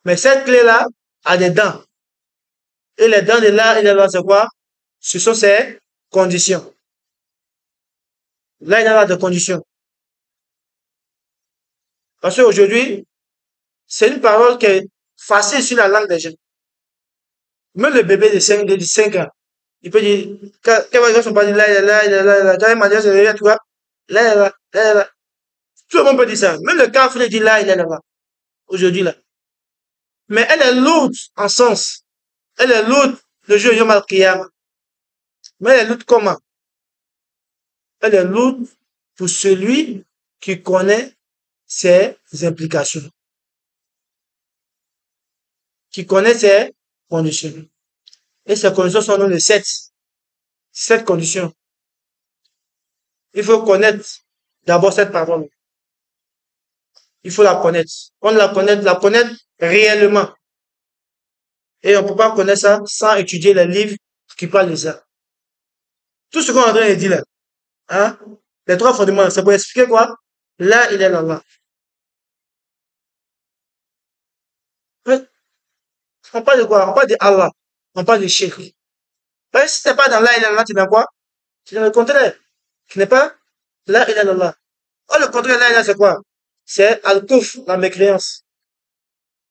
Mais cette clé-là a des dents. Et les dents de là et de là, c'est quoi? Ce sont ses conditions. Là, il y a des conditions. Parce qu'aujourd'hui, c'est une parole qui est facile sur la langue des gens. Même le bébé de 5 ans, il peut dire, quand les gens sont pas dit là, quand il m'a dit, c'est tu vois, là. Tout le monde peut dire ça. Même le kafir dit là, aujourd'hui là. Mais elle est lourde en sens. Elle est lourde le jour Yom Al-Qiyamah. Mais elle est lourde comment? Elle est lourde pour celui qui connaît ses implications, qui connaît ses conditions. Et ces conditions sont les 7 conditions. Il faut connaître d'abord cette parole. Il faut la connaître. On la connaître réellement. Et on ne peut pas connaître ça sans étudier les livres qui parlent de ça. Tout ce qu'on est en train de dire là, hein, les 3 fondements, c'est pour expliquer quoi? Là, il est là. On parle de quoi? On parle de Allah. On parle de Cheikh. Parce que si t'es pas dans là, il est là, tu es dans quoi? Tu es dans le contraire. Tu n'es pas là, il est là. Oh, le contraire, là, il est c'est quoi? C'est Al-Kuf, la mécréance.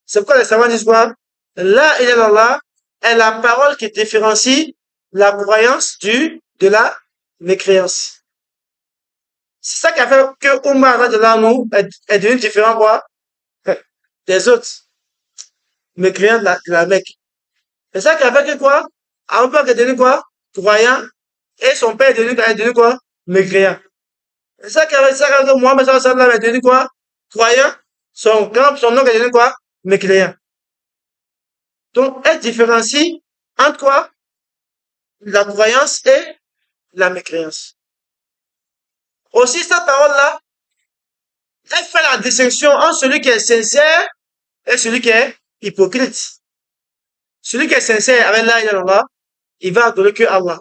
C'est pourquoi les savants disent quoi? Là, il est là est la parole qui différencie la croyance de la mécréance. C'est ça qui a fait que Omar de là, nous, est devenu différent, quoi? Des autres mécréants de la Mecque. C'est ça qui a fait que quoi? Abu Bakr est devenu quoi? Croyant. Et son père est devenu quoi? Mécréant. C'est ça qui a fait que Mohamed sallallahu alayhi wa sallam est devenu quoi? Croyant. Son oncle est devenu quoi? Mécréant. Donc, elle différencie entre quoi? La croyance et la mécréance. Aussi, cette parole-là, elle fait la distinction entre celui qui est sincère et celui qui est hypocrite. Celui qui est sincère avec la ilaha illallah, il va adorer que Allah.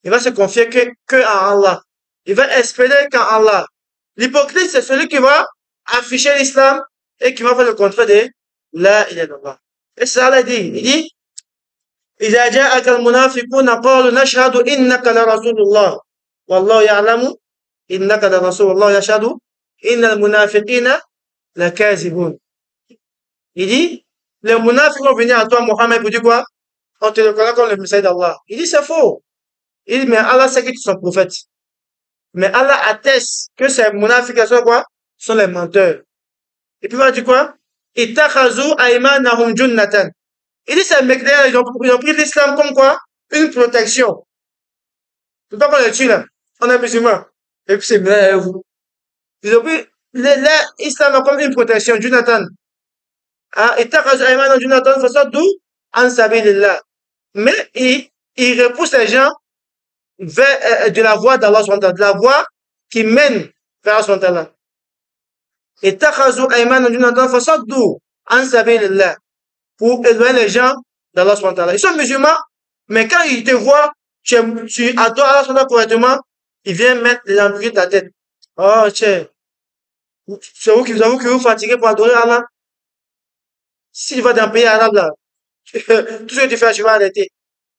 Il va se confier que à Allah. Il va espérer qu'en Allah. L'hypocrite, c'est celui qui va afficher l'islam et qui va faire le contraire de la ilaha illallah. Et ça, Allah dit, il dit, إذا جاءك المنافقون قالوا نشهد إنك لرسول الله والله يعلم إنك لرسول الله يشهد إن المنافقين لكاذبون. Il dit, les munafiques vont venir à toi, Mohammed, pour dire quoi? On te reconnaît comme le messager d'Allah. Il dit, c'est faux. Il dit, mais Allah sait que tu es son prophète. Mais Allah atteste que ces munafiques sont quoi? Sont les menteurs. Et puis il va dire quoi? Ittakhazou aymanahum junnatan. Il dit, ces mecs-là, ils ont pris l'islam comme quoi? Une protection. C'est pas qu'on les tue là. On est musulmans. Et puis c'est vous. Ils ont pris l'islam comme une protection, Jonathan. Ittakhazou aymanahum junnatan fasaddu an sabilillah. Mais il repousse les gens vers de la voie d'Allah, de la voie qui mène vers Allah. Ittakhazou aymanahum junnatan fasaddu an sabilillah. Pour éloigner les gens d'Allah. Ils sont musulmans, mais quand ils te voient, tu adores Allah correctement, ils viennent mettre les ambiguïtés de ta tête. Oh, c'est vous qui vous fatiguez pour adorer Allah. Si tu vas dans un pays arabe là, tout ce que tu fais, tu vas arrêter.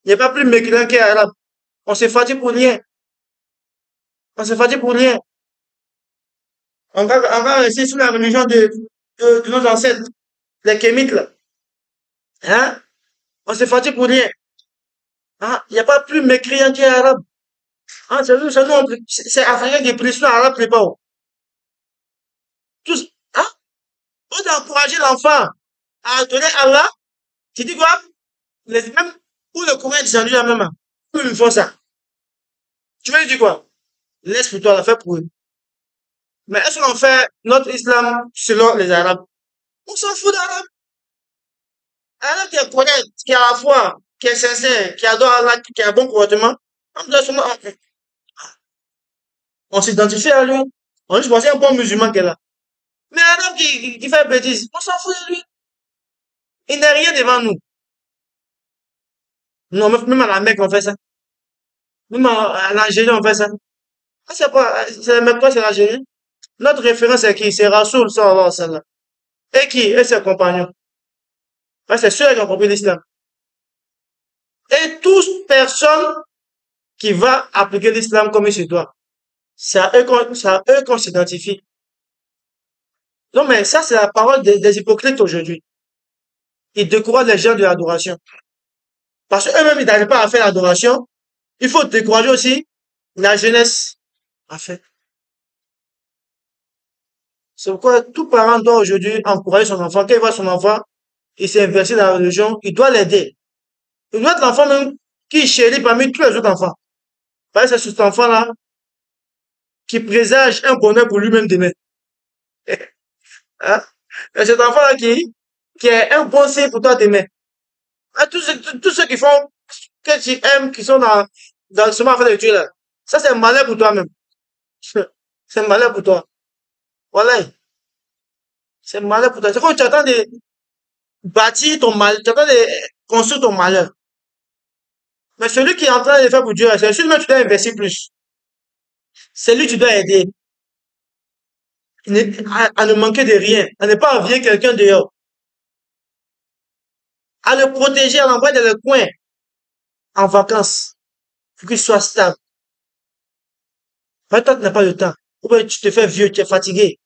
Il n'y a pas plus mécréant qu'un arabe. On se fatigue pour rien. On se fatigue pour rien. On va rester sous la religion de nos ancêtres, les kémites là. Hein? On se fatigue pour rien. Hein? Il n'y a pas plus mécréant qu'un arabe. Hein? C'est africain qui prie sur l'arabe, c'est pas où. Tous, hein? On doit encourager l'enfant à donner Allah. Tu dis quoi? Même, pour le Coran est descendu là même. Pour ils font ça. Tu veux lui dire quoi? Laisse plutôt la faire pour eux. Mais est-ce qu'on fait notre islam selon les arabes? On s'en fout d'arabe. Alors qui est correct, qui a la foi, qui est sincère, qui adore Allah, qui a un bon comportement, on doit seulement On s'identifie à lui. On dit, c'est un bon musulman qui est là. Mais un homme qui fait bêtise, on s'en fout de lui. Il n'est rien devant nous. Non, même à la Mecque, on fait ça. Même à l'Algérie, on fait ça. Ah, c'est pas, c'est même pas, c'est l'Algérie. Notre référence, c'est qui? C'est Rasoul, sallallahu alayhi wa sallam. Et qui? Et ses compagnons. Ah, c'est ceux qui ont compris l'islam. Et toute personne qui va appliquer l'islam comme il se doit, c'est à eux qu'on s'identifie. Non, mais ça, c'est la parole des hypocrites aujourd'hui. Ils découragent les gens de l'adoration. Parce qu'eux-mêmes, ils n'arrivent pas à faire l'adoration. Il faut décourager aussi la jeunesse à faire. C'est pourquoi tout parent doit aujourd'hui encourager son enfant. Quand il voit son enfant, il s'est investi dans la religion, il doit l'aider. Il doit être l'enfant même qui chérit parmi tous les autres enfants. Parce que c'est cet enfant-là qui présage un bonheur pour lui-même demain. Hein? C'est cet enfant-là qui est un bon signe pour toi demain. Hein, tous ceux qui font, que tu aimes, qui sont dans ce affaire de tuer là, ça c'est un malheur pour toi-même. C'est un malheur pour toi. Voilà. C'est un malheur pour toi. C'est comme tu attends de bâtir ton mal, tu attends de construire ton malheur. Mais celui qui est en train de le faire pour Dieu, c'est celui que tu dois investir plus. C'est lui que tu dois aider. À ne manquer de rien. À ne pas envier quelqu'un dehors. À le protéger, à l'envoyer dans le coin, en vacances. Pour qu'il soit stable. Parce que toi, tu n'as pas le temps. Ou bien tu te fais vieux, tu es fatigué.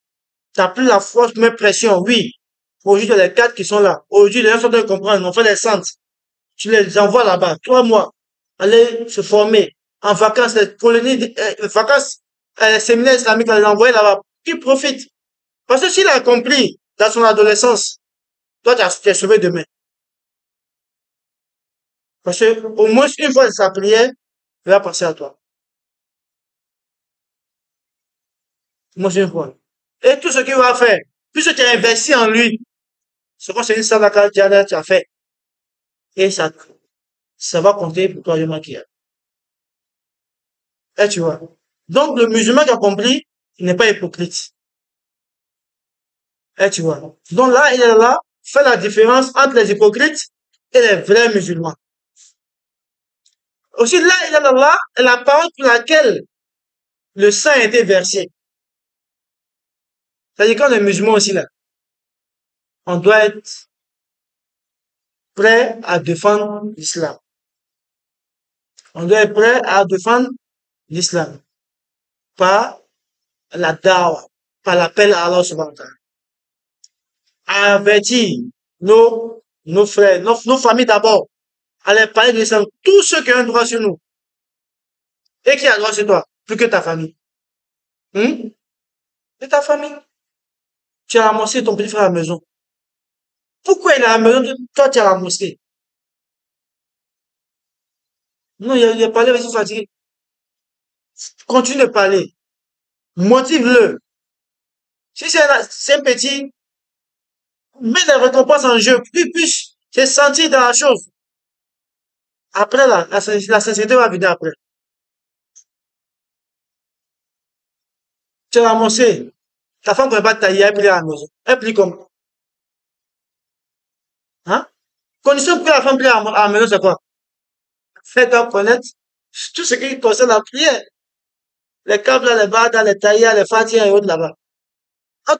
Tu n'as plus la force, mais pression, oui. Aujourd'hui, il y a les quatre qui sont là. Aujourd'hui, les gens sont en train de comprendre. On fait les centres. Tu les envoies là-bas. 3 mois. Aller se former. En vacances, les colonies, vacances, les séminaires islamiques, les envoyer là-bas. Qui profite. Parce que s'il a accompli dans son adolescence, toi, tu es sauvé demain. Parce que, au moins, une fois de sa prière, il va penser à toi. Au moins, une fois. Et tout ce qu'il va faire, puisque tu as investi en lui, ce qu'on c'est une sadaka jariya, tu as fait. Et ça va compter pour toi, le maquillage. Et tu vois. Donc, le musulman qui a compris, il n'est pas hypocrite. Et tu vois. Donc là, il est là, fait la différence entre les hypocrites et les vrais musulmans. Aussi, là, il est là, la parole pour laquelle le sang a été versé. C'est-à-dire quand les musulmans aussi là, on doit être prêt à défendre l'islam. On doit être prêt à défendre l'islam. Par la dawa, par l'appel à Allah subhanahu wa ta'ala. À avertir nos frères, nos familles d'abord, à les parler de l'islam, tous ceux qui ont un droit sur nous. Et qui a droit sur toi, plus que ta famille. Et ta famille. Tu as ramassé ton petit frère à la maison. Pourquoi il est à la maison, toi tu as la mosquée? Non, il a parlé, vas-y, fatigué. Continue de parler. Motive-le. Si c'est un petit, mets des récompenses en jeu, puis puisse se sentir dans la chose. Après, là, la sincérité va venir après. Tu as ramassé. Ta femme ne peut pas tailler, elle plie à la maison. Elle plie comme, hein? Condition pour que la femme plie à la maison, c'est quoi? Fais-toi connaître tout ce qui concerne la prière. Les câbles, les barres, les tailles, les fatias et autres là-bas.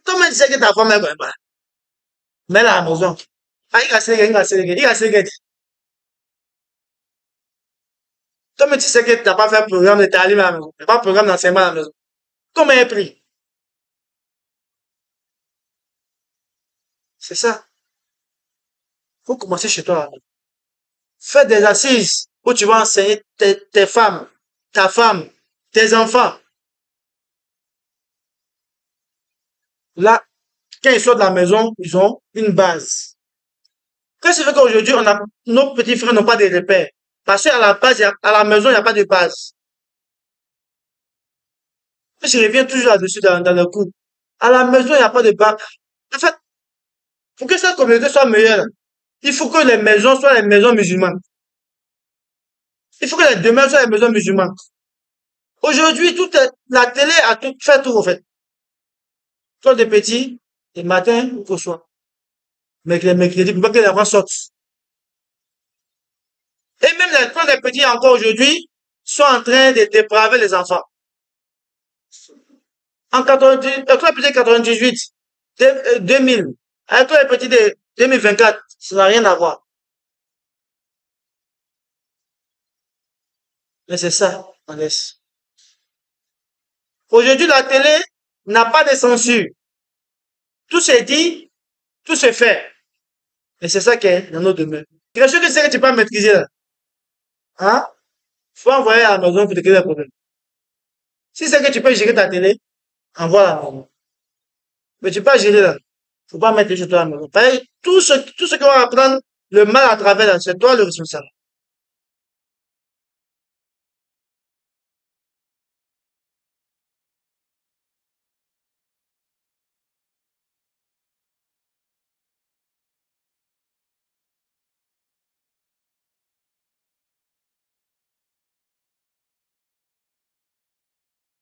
Comment tu sais que ta femme est comme ça? Mets-la à la maison. Ah, il va se léguer. Toi, tu sais que tu n'as pas fait programme de talim à la maison. Tu n'as pas programme d'enseignement à la maison. Comment elle prie? C'est ça. Faut commencer chez toi. Fais des assises où tu vas enseigner tes femmes, ta femme, tes enfants. Là, quand ils sortent de la maison, ils ont une base. Qu'est-ce qui fait qu'aujourd'hui, nos petits frères n'ont pas de repères? Parce qu'à la base, à la maison, il n'y a pas de base. Je reviens toujours là-dessus dans le coup. À la maison, il n'y a pas de base. En fait, pour que cette communauté soit meilleure, il faut que les maisons soient les maisons musulmanes. Il faut que les demeures soient les maisons musulmanes. Aujourd'hui, la télé a tout fait tout, en fait. Soit des petits, le matin ou au soir. Mais que les mercredis, pour pas que les enfants sortent. Et même quand les petits encore aujourd'hui sont en train de dépraver les enfants. En 90, toi les petits 98, 2000, avec toi les petits de 2024, ça n'a rien à voir. Mais c'est ça, on laisse. Aujourd'hui, la télé n'a pas de censure. Tout se dit, tout se fait. Et c'est ça qui est dans nos domaines. Quelque chose que c'est que tu peux pas maîtriser là. Hein? Faut envoyer à la maison pour te créer des problèmes. Si c'est que tu peux gérer ta télé, envoie à la maison. Mais tu peux pas gérer là. Faut pas mettre les choses à la maison. Tout ce qui va apprendre le mal à travers là, c'est toi le responsable.